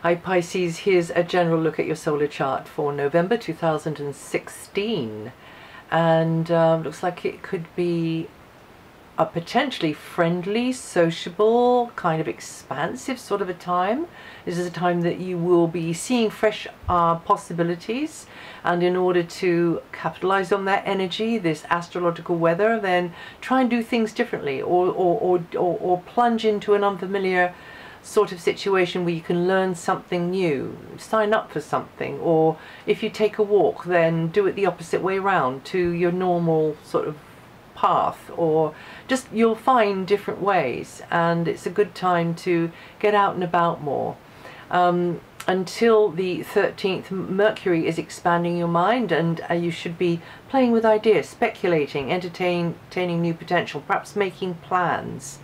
Hi Pisces, here's a general look at your solar chart for November 2016, and looks like it could be a potentially friendly, sociable, kind of expansive sort of a time. This is a time that you will be seeing fresh possibilities, and in order to capitalize on that energy, this astrological weather, then try and do things differently, or plunge into an unfamiliar sort of situation where you can learn something new, sign up for something, or if you take a walk, then do it the opposite way around to your normal sort of path, or just you'll find different ways, and it's a good time to get out and about more. Until the 13th, Mercury is expanding your mind, and you should be playing with ideas, speculating, entertaining new potential, perhaps making plans.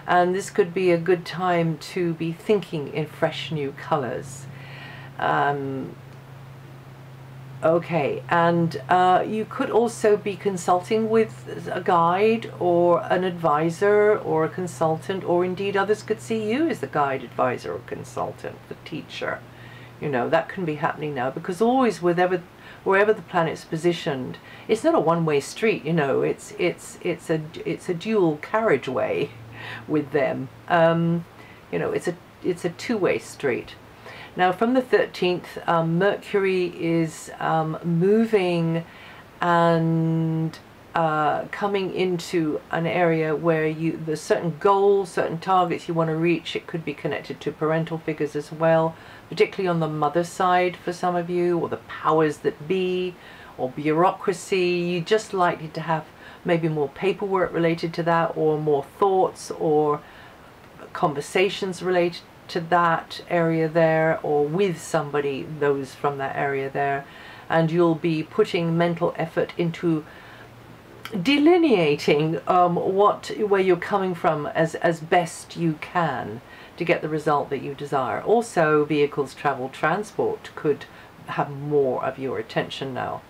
And this could be a good time to be thinking in fresh new colors. Okay, and you could also be consulting with a guide or an advisor or a consultant, or indeed others could see you as the guide, advisor, or consultant, the teacher. You know, that can be happening now, because always wherever the planet's positioned, it's not a one-way street. You know, it's a dual carriageway with them. You know, it's a two-way street. Now from the 13th, Mercury is moving and coming into an area where there's certain goals, certain targets you want to reach. It could be connected to parental figures as well, particularly on the mother side for some of you, or the powers that be, or bureaucracy. You're just likely to have maybe more paperwork related to that, or more thoughts or conversations related to that area there, or with somebody, those from that area there. And you'll be putting mental effort into delineating where you're coming from as best you can to get the result that you desire. Also, vehicles, travel, transport could have more of your attention now.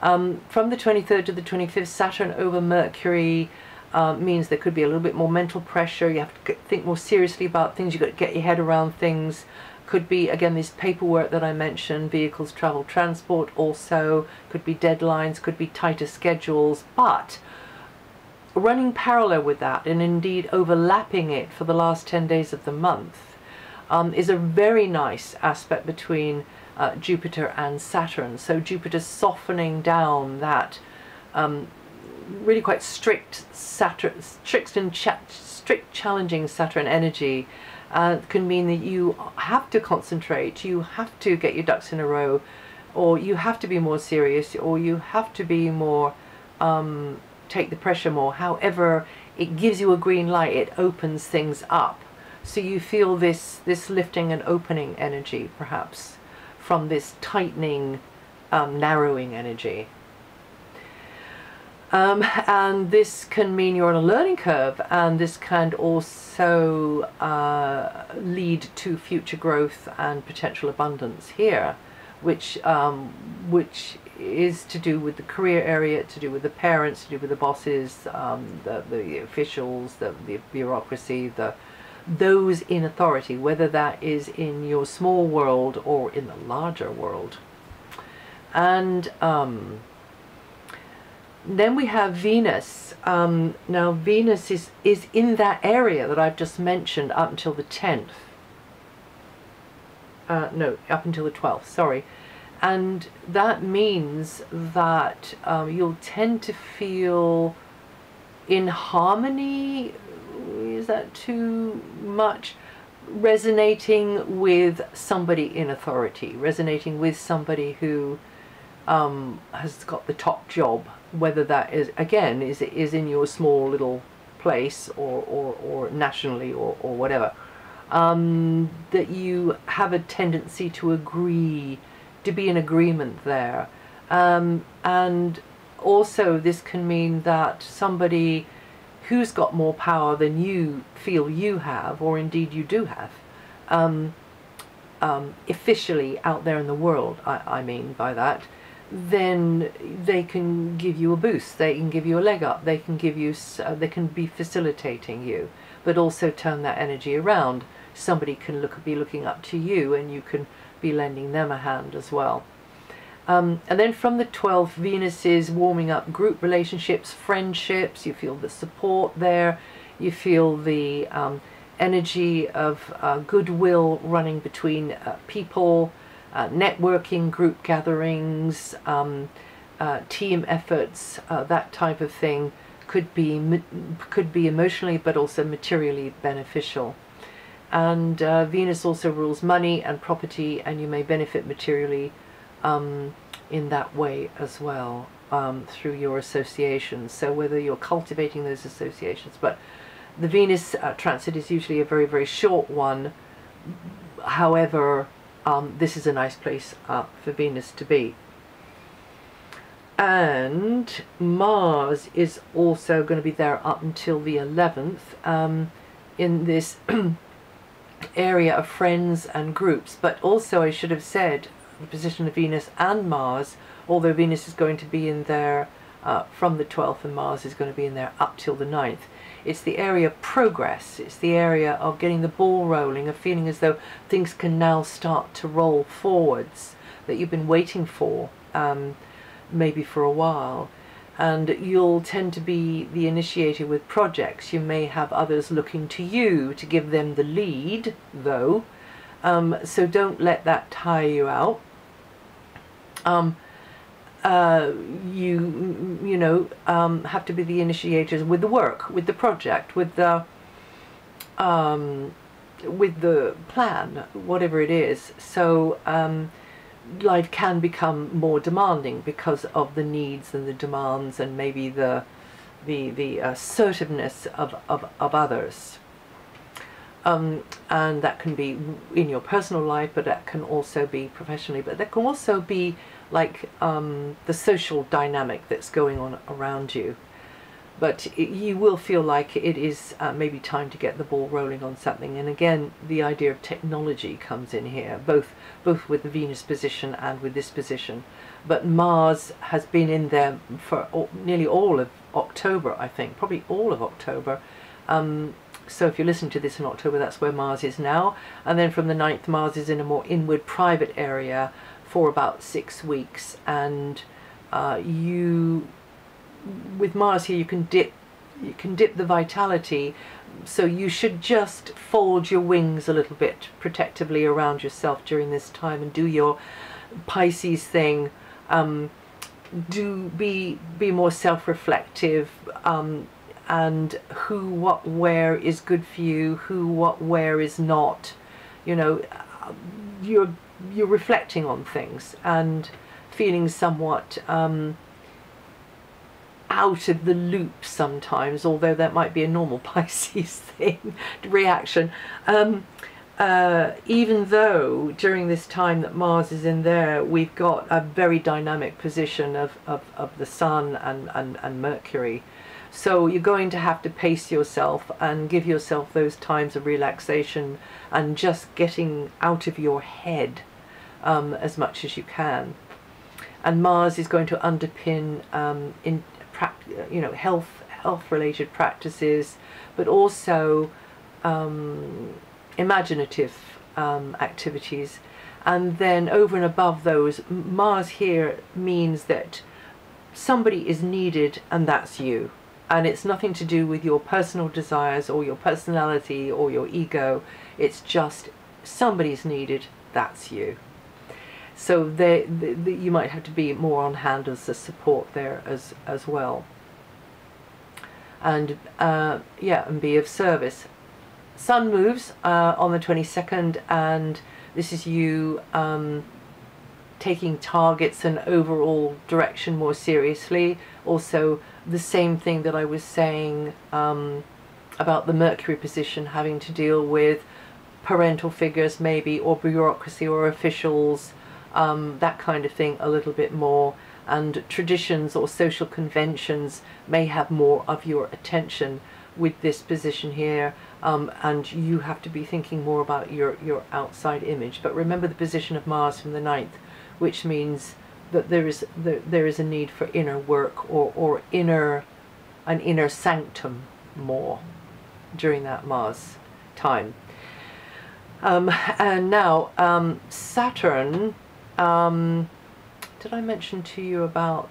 From the 23rd to the 25th, Saturn over Mercury means there could be a little bit more mental pressure. You have to think more seriously about things. You've got to get your head around things. Could be, again, this paperwork that I mentioned, vehicles, travel, transport. Also could be deadlines, could be tighter schedules. But running parallel with that, and indeed overlapping it for the last 10 days of the month, is a very nice aspect between Jupiter and Saturn. So Jupiter's softening down that really quite strict challenging Saturn energy. Can mean that you have to concentrate, you have to get your ducks in a row, or you have to be more serious, or you have to be more take the pressure more. However, it gives you a green light, it opens things up, so you feel this lifting and opening energy, perhaps from this tightening, narrowing energy. And this can mean you're on a learning curve, and this can also lead to future growth and potential abundance here, which is to do with the career area, to do with the parents, to do with the bosses, the officials, the bureaucracy, those in authority, whether that is in your small world or in the larger world. And then we have Venus. Now Venus is in that area that I've just mentioned up until the 10th. No, up until the 12th, sorry. And that means that you'll tend to feel in harmony, is that too much? Resonating with somebody in authority, resonating with somebody who has got the top job, whether that is, again, is in your small little place, or nationally, or whatever. That you have a tendency to agree, to be in agreement there. And also this can mean that somebody who's got more power than you feel you have, or indeed you do have, officially out there in the world, I mean by that, then they can give you a boost, they can give you a leg up, they can give you, they can be facilitating you, but also turn that energy around. Somebody can be looking up to you, and you can be lending them a hand as well. And then from the 12th, Venus is warming up group relationships, friendships. You feel the support there. You feel the energy of goodwill running between people, networking, group gatherings, team efforts, that type of thing could be emotionally but also materially beneficial. And Venus also rules money and property, and you may benefit materially in that way as well, through your associations. So whether you're cultivating those associations, but the Venus transit is usually a very, very short one. However, this is a nice place for Venus to be. And Mars is also going to be there up until the 11th, in this area of friends and groups. But also, I should have said, the position of Venus and Mars, although Venus is going to be in there from the 12th and Mars is going to be in there up till the 9th. It's the area of progress. It's the area of getting the ball rolling, of feeling as though things can now start to roll forwards, that you've been waiting for, maybe for a while. And you'll tend to be the initiator with projects. You may have others looking to you to give them the lead, though. So don't let that tire you out. You know, have to be the initiators with the work, with the project, with the plan, whatever it is. So life can become more demanding because of the needs and the demands, and maybe the assertiveness of others. And that can be in your personal life, but that can also be professionally. But that can also be like the social dynamic that's going on around you. But you will feel like it is maybe time to get the ball rolling on something. And again, the idea of technology comes in here, both with the Venus position and with this position. But Mars has been in there for nearly all of October, I think, probably all of October. So if you're listening to this in October, that's where Mars is now. And then from the 9th, Mars is in a more inward private area for about 6 weeks. And with Mars here, you can dip the vitality. So you should just fold your wings a little bit protectively around yourself during this time and do your Pisces thing. Be more self-reflective, and who, what, where is good for you, who, what, where is not. You know, you're reflecting on things and feeling somewhat out of the loop sometimes, although that might be a normal Pisces thing, reaction. Even though during this time that Mars is in there, we've got a very dynamic position of the Sun and Mercury. So you're going to have to pace yourself and give yourself those times of relaxation and just getting out of your head as much as you can. And Mars is going to underpin health-related practices, but also imaginative activities. And then over and above those, Mars here means that somebody is needed, and that's you. And it's nothing to do with your personal desires or your personality or your ego. It's just somebody's needed, that's you. So you might have to be more on hand as a support there as well. And yeah, and be of service. Sun moves on the 22nd, and this is you taking targets and overall direction more seriously. Also, the same thing that I was saying about the Mercury position, having to deal with parental figures maybe, or bureaucracy or officials, that kind of thing a little bit more. And traditions or social conventions may have more of your attention with this position here, and you have to be thinking more about your outside image. But remember the position of Mars from the 9th, which means that there is a need for inner work, or an inner sanctum more during that Mars time. And now Saturn, did I mention to you about,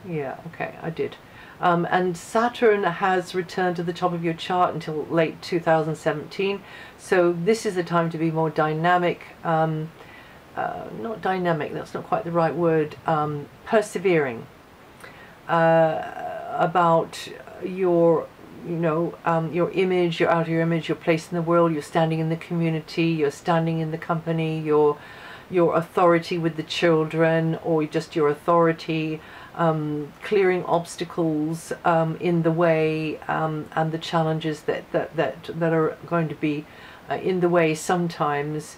yeah, okay, I did. And Saturn has returned to the top of your chart until late 2017. So this is the time to be more dynamic, not dynamic, that's not quite the right word, persevering about your, your image, your outer image, your place in the world. You're standing in the community, you're standing in the company, your authority with the children, or just your authority, clearing obstacles in the way, and the challenges that are going to be in the way sometimes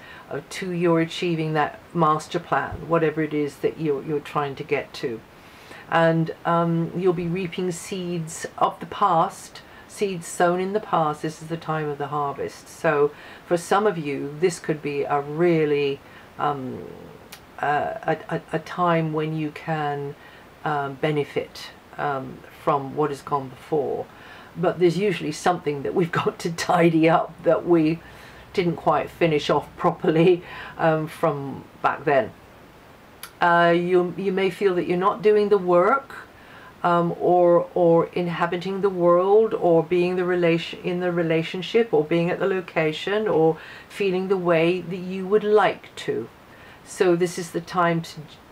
to your achieving that master plan, whatever it is that you're trying to get to. And you'll be reaping seeds of the past, seeds sown in the past. This is the time of the harvest. So for some of you, this could be a really a time when you can benefit from what has gone before. But there's usually something that we've got to tidy up that we didn't quite finish off properly from back then. You may feel that you're not doing the work, or inhabiting the world, or being in the relationship, or being at the location, or feeling the way that you would like to. So this is the time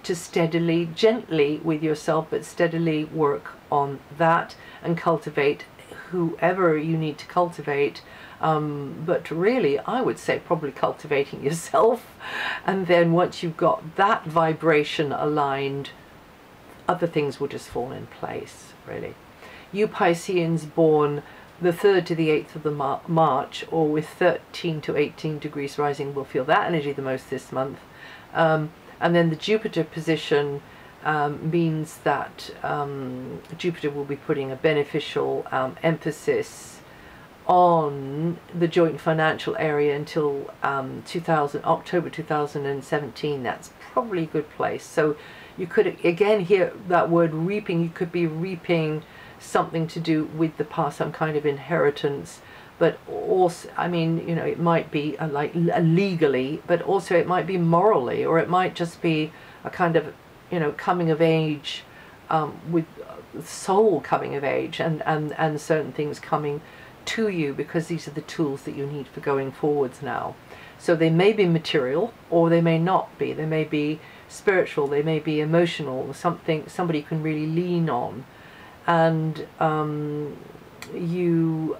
to steadily, gently with yourself, but steadily work on that and cultivate whoever you need to cultivate. But really, I would say probably cultivating yourself. And then once you've got that vibration aligned, other things will just fall in place, really. You Pisceans born the 3rd to the 8th of the March, or with 13 to 18 degrees rising, will feel that energy the most this month. And then the Jupiter position means that Jupiter will be putting a beneficial emphasis on the joint financial area until October 2017. That's probably a good place. So you could again hear that word reaping. You could be reaping something to do with the past, some kind of inheritance. But also, I mean, it might be like legally, but also it might be morally, or it might just be a kind of, coming of age, with soul coming of age, and certain things coming to you, because these are the tools that you need for going forwards now. So they may be material, or they may not be. They may be spiritual, they may be emotional, something somebody can really lean on. And you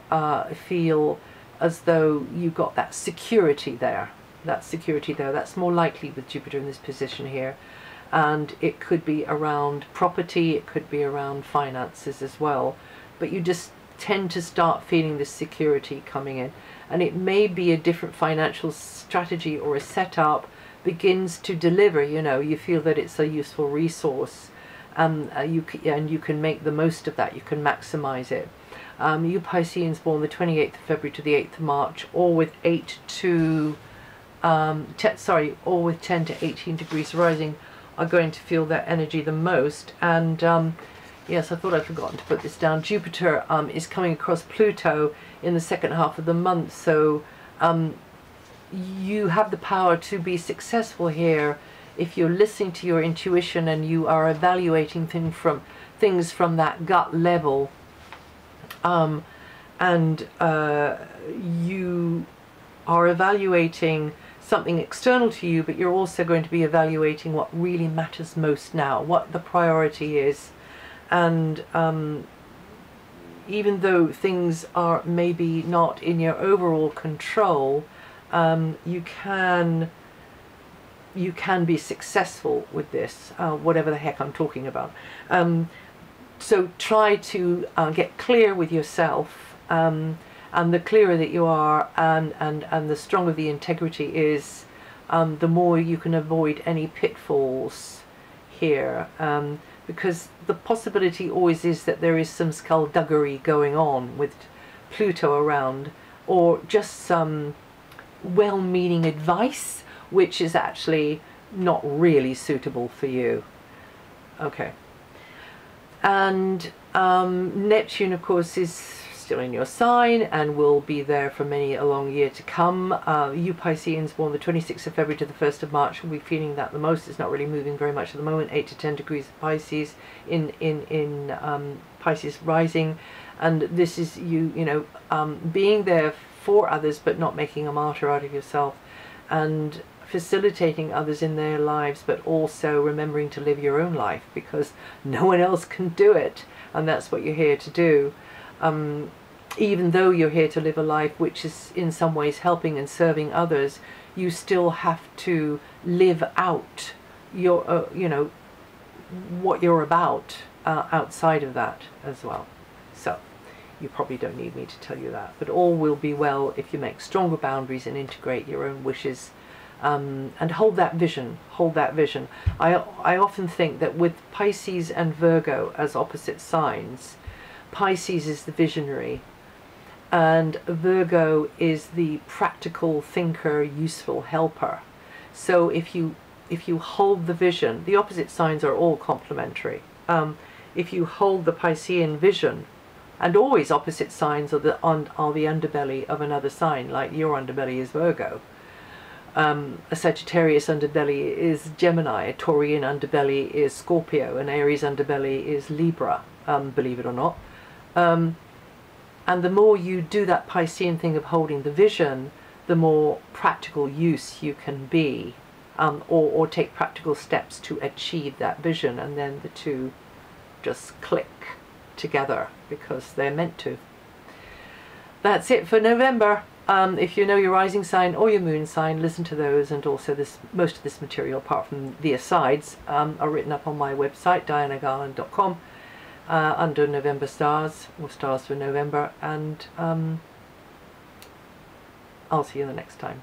feel as though you got that security there. That's more likely with Jupiter in this position here. And it could be around property, it could be around finances as well. But you just tend to start feeling this security coming in. And it may be a different financial strategy or a setup begins to deliver. You feel that it's a useful resource. And you can make the most of that. You can maximize it. You Pisceans born the 28th of February to the 8th of March, or with 10 to 18 degrees rising, are going to feel that energy the most. And yes, I thought I'd forgotten to put this down. Jupiter is coming across Pluto in the second half of the month, so you have the power to be successful here if you're listening to your intuition and you are evaluating things from that gut level. And you are evaluating something external to you, but you're also going to be evaluating what really matters most now, what the priority is. And even though things are maybe not in your overall control, you can be successful with this, whatever the heck I'm talking about. So try to get clear with yourself, and the clearer that you are, and the stronger the integrity is, the more you can avoid any pitfalls here, because the possibility always is that there is some skullduggery going on with Pluto around, or just some well-meaning advice which is actually not really suitable for you. Okay. And Neptune, of course, is still in your sign and will be there for a long year to come. You Pisceans born the 26th of February to the 1st of March will be feeling that the most. It's not really moving very much at the moment. 8 to 10 degrees of Pisces in Pisces rising, and this is you being there for others but not making a martyr out of yourself, and facilitating others in their lives, but also remembering to live your own life, because no one else can do it, and that's what you're here to do. Even though you're here to live a life which is in some ways helping and serving others, you still have to live out your what you're about outside of that as well. So you probably don't need me to tell you that, but all will be well if you make stronger boundaries and integrate your own wishes, and hold that vision. I often think that with Pisces and Virgo as opposite signs, Pisces is the visionary and Virgo is the practical thinker, useful helper. So if you hold the vision, the opposite signs are all complementary. If you hold the Piscean vision, and always opposite signs are the underbelly of another sign, like your underbelly is Virgo. A Sagittarius underbelly is Gemini, a Taurian underbelly is Scorpio, an Aries underbelly is Libra, believe it or not. And the more you do that Piscean thing of holding the vision, the more practical use you can be, or take practical steps to achieve that vision, and then the two just click together because they're meant to. That's it for November. If you know your rising sign or your moon sign, listen to those, and also most of this material, apart from the asides, are written up on my website, DianaGarland.com, under November stars, or stars for November, and I'll see you the next time.